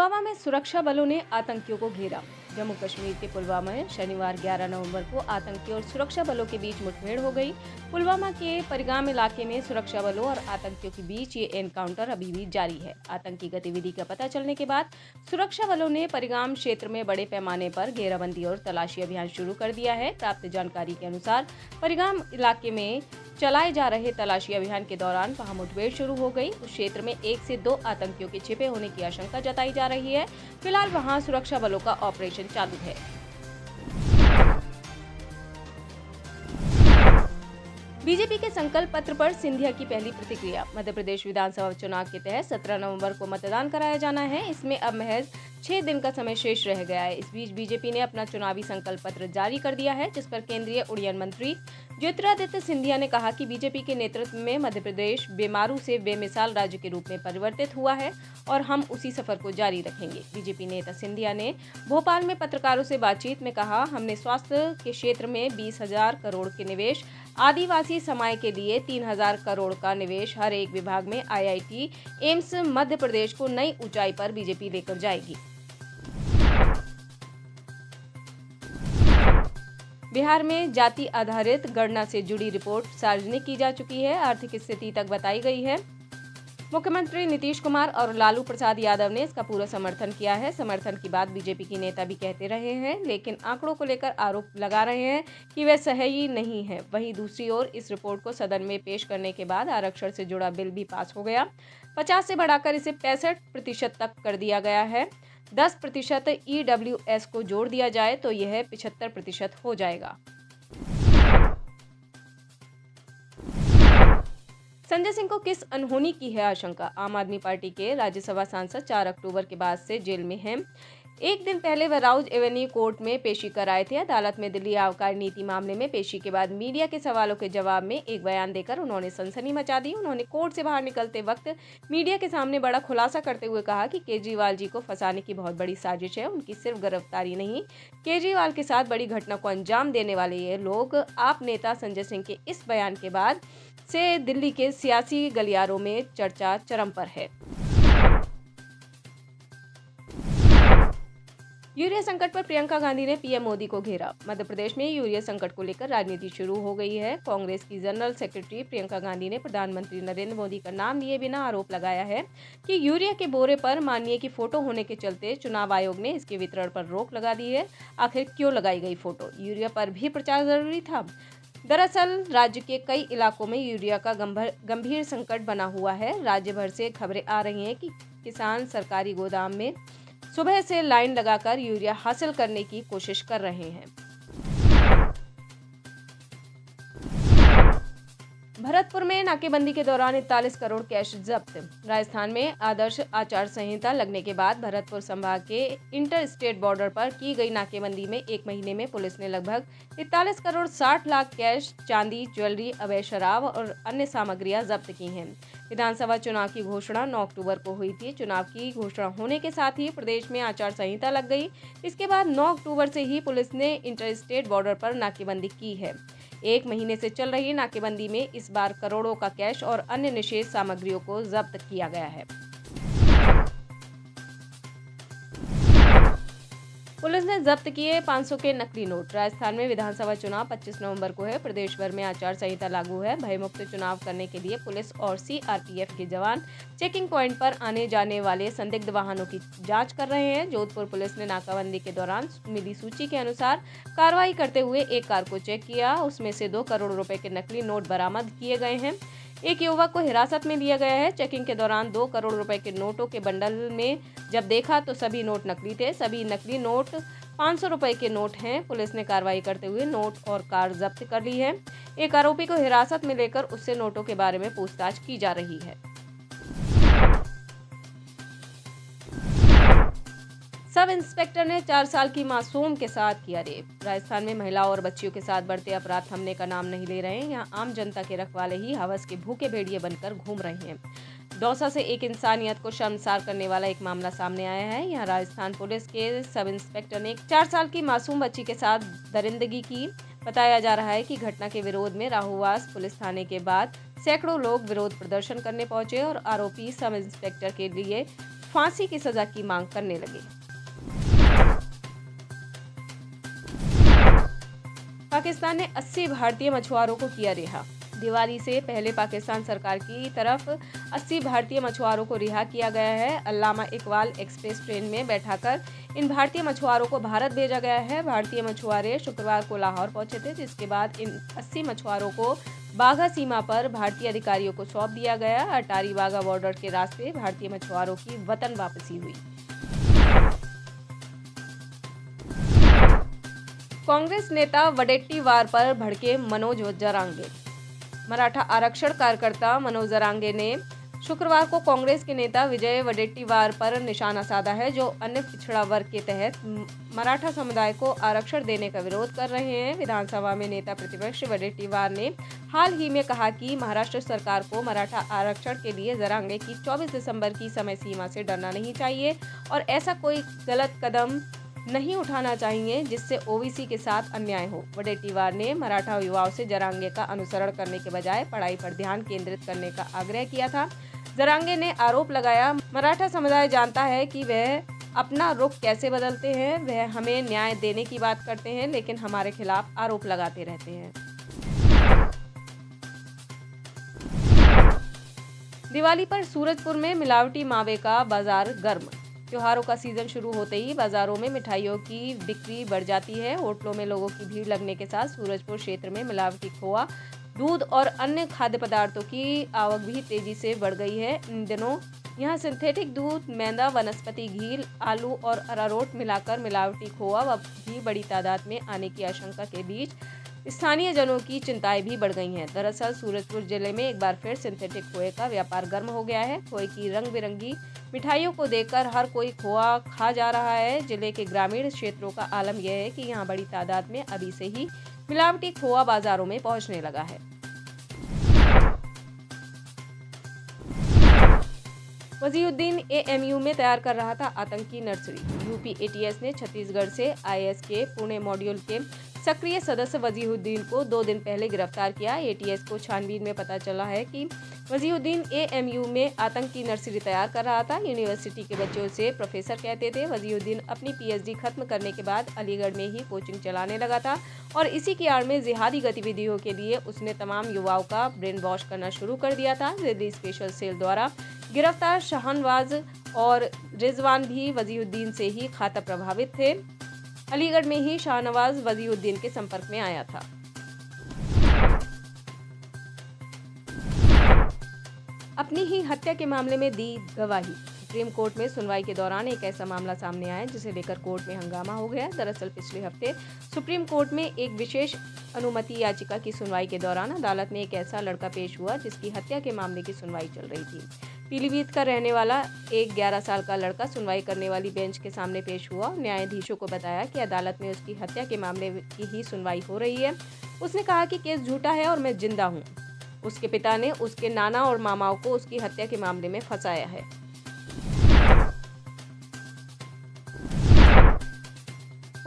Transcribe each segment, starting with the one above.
पुलवामा में सुरक्षा बलों ने आतंकियों को घेरा। जम्मू कश्मीर के पुलवामा में शनिवार 11 नवंबर को आतंकियों और सुरक्षा बलों के बीच मुठभेड़ हो गई। पुलवामा के परिगाम इलाके में सुरक्षा बलों और आतंकियों के बीच ये एनकाउंटर अभी भी जारी है। आतंकी गतिविधि का पता चलने के बाद सुरक्षा बलों ने परिगाम क्षेत्र में बड़े पैमाने पर घेराबंदी और तलाशी अभियान शुरू कर दिया है। प्राप्त जानकारी के अनुसार परिगाम इलाके में चलाए जा रहे तलाशी अभियान के दौरान वहां मुठभेड़ शुरू हो गई। उस क्षेत्र में 1 से 2 आतंकियों के छिपे होने की आशंका जताई जा रही है। फिलहाल वहां सुरक्षा बलों का ऑपरेशन चालू है। बीजेपी के संकल्प पत्र पर सिंधिया की पहली प्रतिक्रिया। मध्य प्रदेश विधानसभा चुनाव के तहत 17 नवंबर को मतदान कराया जाना है। इसमें अब महज 6 दिन का समय शेष रह गया है। इस बीच बीजेपी ने अपना चुनावी संकल्प पत्र जारी कर दिया है, जिस पर केंद्रीय उड्डयन मंत्री ज्योतिरादित्य सिंधिया ने कहा कि बीजेपी के नेतृत्व में मध्य प्रदेश बेमारू से बेमिसाल राज्य के रूप में परिवर्तित हुआ है और हम उसी सफर को जारी रखेंगे। बीजेपी नेता सिंधिया ने भोपाल में पत्रकारों से बातचीत में कहा, हमने स्वास्थ्य के क्षेत्र में 20,000 करोड़ के निवेश, आदिवासी समाज के लिए 3,000 करोड़ का निवेश, हर एक विभाग में IIT, एम्स, मध्य प्रदेश को नई ऊंचाई पर बीजेपी लेकर जाएगी। बिहार में जाति आधारित गणना से जुड़ी रिपोर्ट सार्वजनिक की जा चुकी है। आर्थिक स्थिति तक बताई गई है। मुख्यमंत्री नीतीश कुमार और लालू प्रसाद यादव ने इसका पूरा समर्थन किया है। समर्थन की बात बीजेपी के नेता भी कहते रहे हैं, लेकिन आंकड़ों को लेकर आरोप लगा रहे हैं कि वह सही नहीं है। वहीं दूसरी ओर इस रिपोर्ट को सदन में पेश करने के बाद आरक्षण से जुड़ा बिल भी पास हो गया। 50 से बढ़ाकर इसे 65% तक कर दिया गया है। 10% EWS को जोड़ दिया जाए तो यह 75% हो जाएगा। संजय सिंह को किस अनहोनी की है आशंका। आम आदमी पार्टी के राज्यसभा सांसद 4 अक्टूबर के बाद से जेल में हैं। एक दिन पहले वह राउज एवेन्यू कोर्ट में पेशी कर आए थे। अदालत में दिल्ली आबकारी नीति मामले में पेशी के बाद मीडिया के सवालों के जवाब में एक बयान देकर उन्होंने सनसनी मचा दी। उन्होंने कोर्ट से बाहर निकलते वक्त मीडिया के सामने बड़ा खुलासा करते हुए कहा कि केजरीवाल जी को फंसाने की बहुत बड़ी साजिश है। उनकी सिर्फ गिरफ्तारी नहीं, केजरीवाल के साथ बड़ी घटना को अंजाम देने वाले ये लोग। आप नेता संजय सिंह के इस बयान के बाद से दिल्ली के सियासी गलियारों में चर्चा चरम पर है। यूरिया संकट पर प्रियंका गांधी ने पीएम मोदी को घेरा। मध्य प्रदेश में यूरिया संकट को लेकर राजनीति शुरू हो गई है। कांग्रेस की जनरल सेक्रेटरी प्रियंका गांधी ने प्रधानमंत्री नरेंद्र मोदी का नाम लिए बिना आरोप लगाया है कि यूरिया के बोरे पर माननीय की फोटो होने के चलते चुनाव आयोग ने इसके वितरण पर रोक लगा दी है। आखिर क्यों लगाई गई फोटो? यूरिया पर भी प्रचार जरूरी था। दरअसल राज्य के कई इलाकों में यूरिया का गंभीर संकट बना हुआ है। राज्य भर से खबरें आ रही हैं कि किसान सरकारी गोदाम में सुबह से लाइन लगाकर यूरिया हासिल करने की कोशिश कर रहे हैं। भरतपुर में नाकेबंदी के दौरान 41 करोड़ कैश जब्त। राजस्थान में आदर्श आचार संहिता लगने के बाद भरतपुर संभाग के इंटर स्टेट बॉर्डर पर की गई नाकेबंदी में 1 महीने में पुलिस ने लगभग 41 करोड़ 60 लाख कैश, चांदी, ज्वेलरी, अवैध शराब और अन्य सामग्रियां जब्त की हैं। विधानसभा चुनाव की घोषणा 9 अक्टूबर को हुई थी। चुनाव की घोषणा होने के साथ ही प्रदेश में आचार संहिता लग गई। इसके बाद 9 अक्टूबर से ही पुलिस ने इंटर स्टेट बॉर्डर पर नाकेबंदी की है। 1 महीने से चल रही नाकेबंदी में इस बार करोड़ों का कैश और अन्य निषेध सामग्रियों को जब्त किया गया है। पुलिस ने जब्त किए 500 के नकली नोट। राजस्थान में विधानसभा चुनाव 25 नवंबर को है। प्रदेश भर में आचार संहिता लागू है। भयमुक्त चुनाव करने के लिए पुलिस और CRPF के जवान चेकिंग पॉइंट पर आने जाने वाले संदिग्ध वाहनों की जांच कर रहे हैं। जोधपुर पुलिस ने नाकाबंदी के दौरान मिली सूची के अनुसार कार्रवाई करते हुए एक कार को चेक किया। उसमें से 2 करोड़ रुपए के नकली नोट बरामद किए गए हैं। एक युवक को हिरासत में लिया गया है। चेकिंग के दौरान 2 करोड़ रुपए के नोटों के बंडल में जब देखा तो सभी नोट नकली थे। सभी नकली नोट 500 रुपए के नोट हैं। पुलिस ने कार्रवाई करते हुए नोट और कार जब्त कर ली है। एक आरोपी को हिरासत में लेकर उससे नोटों के बारे में पूछताछ की जा रही है। सब इंस्पेक्टर ने 4 साल की मासूम के साथ किया रेप। राजस्थान में महिलाओं और बच्चियों के साथ बढ़ते अपराध थमने का नाम नहीं ले रहे हैं। यहाँ आम जनता के रखवाले ही हवस के भूखे भेड़िए बनकर घूम रहे हैं। दौसा से एक इंसानियत को शर्मसार करने वाला एक मामला सामने आया है। यहाँ राजस्थान पुलिस के सब इंस्पेक्टर ने 4 साल की मासूम बच्ची के साथ दरिंदगी की। बताया जा रहा है कि घटना के विरोध में राहुवास पुलिस थाने के बाद सैकड़ों लोग विरोध प्रदर्शन करने पहुंचे और आरोपी सब इंस्पेक्टर के लिए फांसी की सजा की मांग करने लगे। पाकिस्तान ने 80 भारतीय मछुआरों को किया रिहा। दिवाली से पहले पाकिस्तान सरकार की तरफ 80 भारतीय मछुआरों को रिहा किया गया है। अल्लामा इकबाल एक्सप्रेस ट्रेन में बैठाकर इन भारतीय मछुआरों को भारत भेजा गया है। भारतीय मछुआरे शुक्रवार को लाहौर पहुंचे थे, जिसके बाद इन 80 मछुआरों को बाघा सीमा पर भारतीय अधिकारियों को सौंप दिया गया। अटारी वाघा बॉर्डर के रास्ते भारतीय मछुआरों की वतन वापसी हुई। कांग्रेस नेता वडेट्टीवार पर भड़के मनोज जरांगे। मराठा आरक्षण कार्यकर्ता मनोज जरांगे ने शुक्रवार को कांग्रेस के नेता विजय वडेट्टीवार पर निशाना साधा है, जो अन्य पिछड़ा वर्ग के तहत मराठा समुदाय को आरक्षण देने का विरोध कर रहे हैं। विधानसभा में नेता प्रतिपक्ष वडेट्टीवार ने हाल ही में कहा कि महाराष्ट्र सरकार को मराठा आरक्षण के लिए जरांगे की 24 दिसंबर की समय सीमा से डरना नहीं चाहिए और ऐसा कोई गलत कदम नहीं उठाना चाहिए जिससे ओबीसी के साथ अन्याय हो। वडेट्टीवार ने मराठा युवाओं से जरांगे का अनुसरण करने के बजाय पढ़ाई पर ध्यान केंद्रित करने का आग्रह किया था। जरांगे ने आरोप लगाया, मराठा समुदाय जानता है कि वह अपना रुख कैसे बदलते हैं। वह हमें न्याय देने की बात करते हैं, लेकिन हमारे खिलाफ आरोप लगाते रहते हैं। दिवाली पर सूरजपुर में मिलावटी मावे का बाजार गर्म। त्योहारों का सीजन शुरू होते ही बाजारों में मिठाइयों की बिक्री बढ़ जाती है। होटलों में लोगों की भीड़ लगने के साथ सूरजपुर क्षेत्र में मिलावटी खोआ, दूध और अन्य खाद्य पदार्थों की आवक भी तेजी से बढ़ गई है। इन दिनों यहां सिंथेटिक दूध, मैदा, वनस्पति घी, आलू और अरारोट मिलाकर मिलावटी खोआ भी बड़ी तादाद में आने की आशंका के बीच स्थानीय जनों की चिंताएं भी बढ़ गई हैं। दरअसल सूरजपुर जिले में एक बार फिर सिंथेटिक खोए का व्यापार गर्म हो गया है। खोए की रंग बिरंगी मिठाइयों को देखकर हर कोई खोआ खा जा रहा है। जिले के ग्रामीण क्षेत्रों का आलम यह है कि यहां बड़ी तादाद में अभी से ही मिलावटी खोआ बाजारों में पहुंचने लगा है। वजीउद्दीन एएमयू में तैयार कर रहा था आतंकी नर्सरी। यूपी एटीएस ने छत्तीसगढ़ से आईएस के पुणे मॉड्यूल के सक्रिय सदस्य वजीउद्दीन को 2 दिन पहले गिरफ्तार किया। एटीएस को छानबीन में पता चला है कि वजीउद्दीन एएमयू में आतंकी नर्सरी तैयार कर रहा था। यूनिवर्सिटी के बच्चों से प्रोफेसर कहते थे। वजीउद्दीन अपनी पीएचडी खत्म करने के बाद अलीगढ़ में ही कोचिंग चलाने लगा था और इसी की आड़ में जिहादी गतिविधियों के लिए उसने तमाम युवाओं का ब्रेन वॉश करना शुरू कर दिया था। दिल्ली स्पेशल सेल द्वारा गिरफ्तार शाहनवाज और रिजवान भी वजीउद्दीन से ही खाता प्रभावित थे। अलीगढ़ में ही शाहनवाज वजीउद्दीन के संपर्क में आया था। अपनी ही हत्या के मामले में दी गवाही। सुप्रीम कोर्ट में सुनवाई के दौरान एक ऐसा मामला सामने आया जिसे लेकर कोर्ट में हंगामा हो गया। दरअसल पिछले हफ्ते सुप्रीम कोर्ट में एक विशेष अनुमति याचिका की सुनवाई के दौरान अदालत में एक ऐसा लड़का पेश हुआ जिसकी हत्या के मामले की सुनवाई चल रही थी। पीलीभीत का रहने वाला एक 11 साल का लड़का सुनवाई करने वाली बेंच के सामने पेश हुआ। न्यायाधीशों को बताया कि अदालत में उसकी हत्या के मामले की ही सुनवाई हो रही है। उसने कहा कि केस झूठा है और मैं जिंदा हूँ। उसके पिता ने उसके नाना और मामाओं को उसकी हत्या के मामले में फंसाया है।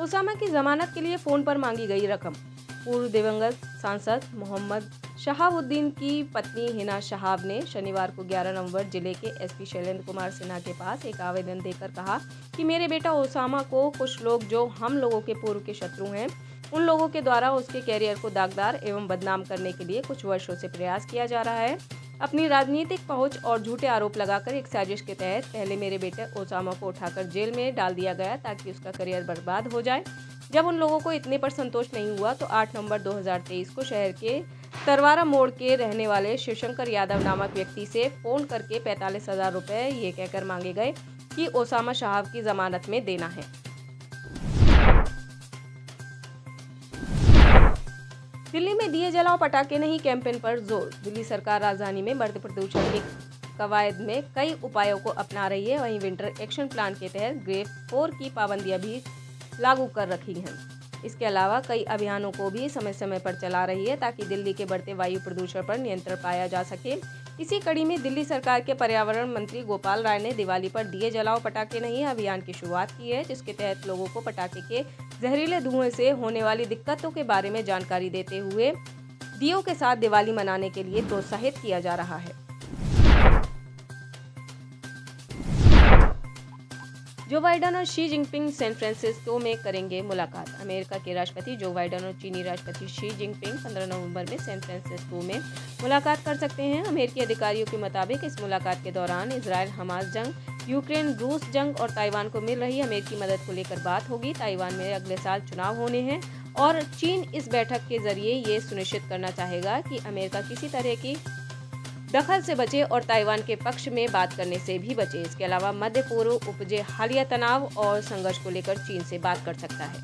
ओसामा की जमानत के लिए फोन पर मांगी गई रकम। पूर्व दिवंगत सांसद मोहम्मद शहाबुद्दीन की पत्नी हिना शहाब ने शनिवार को 11 नवंबर जिले के एसपी शैलेंद्र कुमार सिन्हा के पास एक आवेदन देकर कहा कि मेरे बेटा ओसामा को कुछ लोग जो हम लोगों के पूर्व के शत्रु हैं, उन लोगों के द्वारा उसके कैरियर को दागदार एवं बदनाम करने के लिए कुछ वर्षों से प्रयास किया जा रहा है। अपनी राजनीतिक पहुंच और झूठे आरोप लगाकर एक साजिश के तहत पहले मेरे बेटे ओसामा को उठाकर जेल में डाल दिया गया ताकि उसका करियर बर्बाद हो जाए। जब उन लोगों को इतने पर संतोष नहीं हुआ तो 8 नवंबर 2023 को शहर के तरवारा मोड़ के रहने वाले शिवशंकर यादव नामक व्यक्ति से फोन करके 45,000 रुपए ये कहकर मांगे गए कि ओसामा शहाब की जमानत में देना है। दिल्ली में दिए जलाओ पटाखे नहीं कैंपेन पर जोर। दिल्ली सरकार राजधानी में बढ़ते प्रदूषण की कवायद में कई उपायों को अपना रही है। वहीं विंटर एक्शन प्लान के तहत ग्रेड 4 की पाबंदियां भी लागू कर रखी हैं। इसके अलावा कई अभियानों को भी समय समय पर चला रही है ताकि दिल्ली के बढ़ते वायु प्रदूषण पर नियंत्रण पाया जा सके। इसी कड़ी में दिल्ली सरकार के पर्यावरण मंत्री गोपाल राय ने दिवाली पर दिए जलाओ पटाखे नहीं अभियान की शुरुआत की है, जिसके तहत लोगों को पटाखे के जहरीले धुएं से होने वाली दिक्कतों के बारे में जानकारी देते हुए दियों के साथ दिवाली मनाने के लिए प्रोत्साहित किया जा रहा है। जो बाइडन और शी जिनपिंग सैन फ्रांसिस्को में करेंगे मुलाकात। अमेरिका के राष्ट्रपति जो बाइडन और चीनी राष्ट्रपति शी जिनपिंग 15 नवंबर में सैन फ्रांसिस्को में मुलाकात कर सकते हैं। अमेरिकी अधिकारियों के मुताबिक इस मुलाकात के दौरान इजरायल हमास जंग, यूक्रेन रूस जंग और ताइवान को मिल रही अमेरिकी मदद को लेकर बात होगी। ताइवान में अगले साल चुनाव होने हैं और चीन इस बैठक के जरिए ये सुनिश्चित करना चाहेगा कि अमेरिका किसी तरह की दखल से बचे और ताइवान के पक्ष में बात करने से भी बचे। इसके अलावा मध्य पूर्व उपजे हालिया तनाव और संघर्ष को लेकर चीन से बात कर सकता है।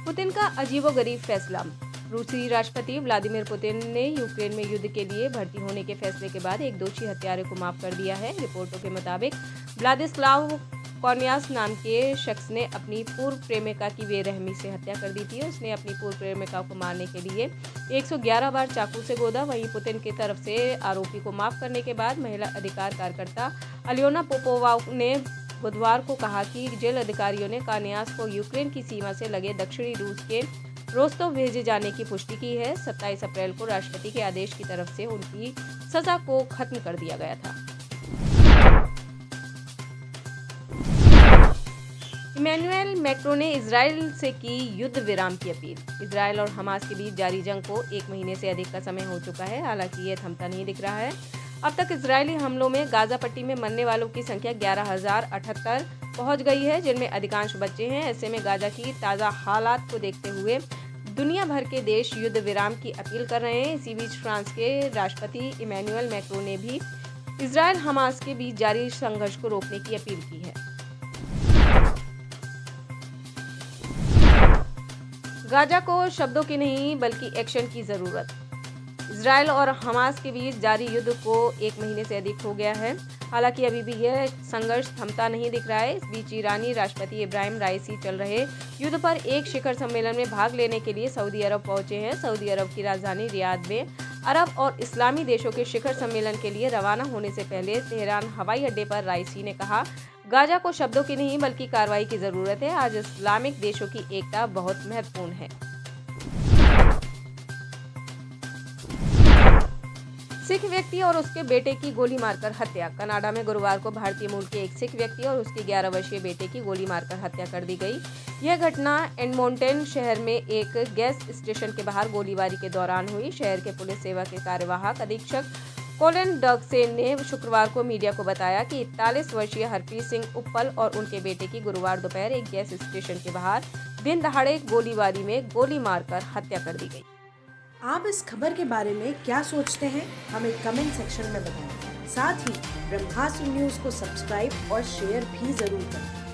पुतिन का अजीबोगरीब फैसला। रूसी राष्ट्रपति व्लादिमीर पुतिन ने यूक्रेन में युद्ध के लिए भर्ती होने के फैसले के बाद एक दोषी हत्यारे को माफ कर दिया है। रिपोर्टों के मुताबिक व्लादिस्लाव कॉर्नियास नाम के शख्स ने अपनी पूर्व प्रेमिका की बेरहमी से हत्या कर दी थी। उसने अपनी पूर्व प्रेमिका को मारने के लिए 111 बार चाकू से गोदा। वहीं पुतिन की तरफ से आरोपी को माफ करने के बाद महिला अधिकार कार्यकर्ता अलियोना पोपोवा ने बुधवार को कहा कि जेल अधिकारियों ने कॉर्नियास को यूक्रेन की सीमा से लगे दक्षिणी रूस के रोस्तोव भेजे जाने की पुष्टि की है। 27 अप्रैल को राष्ट्रपति के आदेश की तरफ से उनकी सजा को खत्म कर दिया गया था। इमैनुअल मैक्रों ने इजराइल से की युद्ध विराम की अपील। इजराइल और हमास के बीच जारी जंग को 1 महीने से अधिक का समय हो चुका है, हालांकि ये थमता नहीं दिख रहा है। अब तक इजरायली हमलों में गाजा पट्टी में मरने वालों की संख्या 11,078 पहुंच गई है, जिनमें अधिकांश बच्चे हैं। ऐसे में गाजा की ताज़ा हालात को देखते हुए दुनिया भर के देश युद्ध विराम की अपील कर रहे हैं। इसी बीच फ्रांस के राष्ट्रपति इमैनुअल मैक्रों ने भी इजराइल हमास के बीच जारी संघर्ष को रोकने की अपील की है। गाजा को शब्दों की नहीं बल्कि एक्शन की जरूरत। इजराइल और हमास के बीच जारी युद्ध को 1 महीने से अधिक हो गया है, हालांकि अभी भी यह संघर्ष थमता नहीं दिख रहा है। इस बीच ईरानी राष्ट्रपति इब्राहिम राइसी चल रहे युद्ध पर एक शिखर सम्मेलन में भाग लेने के लिए सऊदी अरब पहुंचे हैं। सऊदी अरब की राजधानी रियाद में अरब और इस्लामी देशों के शिखर सम्मेलन के लिए रवाना होने से पहले तेहरान हवाई अड्डे पर राइसी ने कहा, गाजा को शब्दों की नहीं बल्कि कार्रवाई की जरूरत है। आज इस्लामिक देशों की एकता बहुत महत्वपूर्ण है। सिख व्यक्ति और उसके बेटे की गोली मारकर हत्या। कनाडा में गुरुवार को भारतीय मूल के एक सिख व्यक्ति और उसके 11 वर्षीय बेटे की गोली मारकर हत्या कर दी गई। यह घटना एडमोंटन शहर में एक गैस स्टेशन के बाहर गोलीबारी के दौरान हुई। शहर के पुलिस सेवा के कार्यवाहक अधीक्षक कोलिन डगसेन ने शुक्रवार को मीडिया को बताया कि 41 वर्षीय हरप्रीत सिंह उप्पल और उनके बेटे की गुरुवार दोपहर एक गैस स्टेशन के बाहर दिन दहाड़े गोलीबारी में गोली मारकर हत्या कर दी गई। आप इस खबर के बारे में क्या सोचते हैं, हमें कमेंट सेक्शन में बताएं। साथ ही ब्रह्मास्त्र न्यूज को सब्सक्राइब और शेयर भी जरूर करें।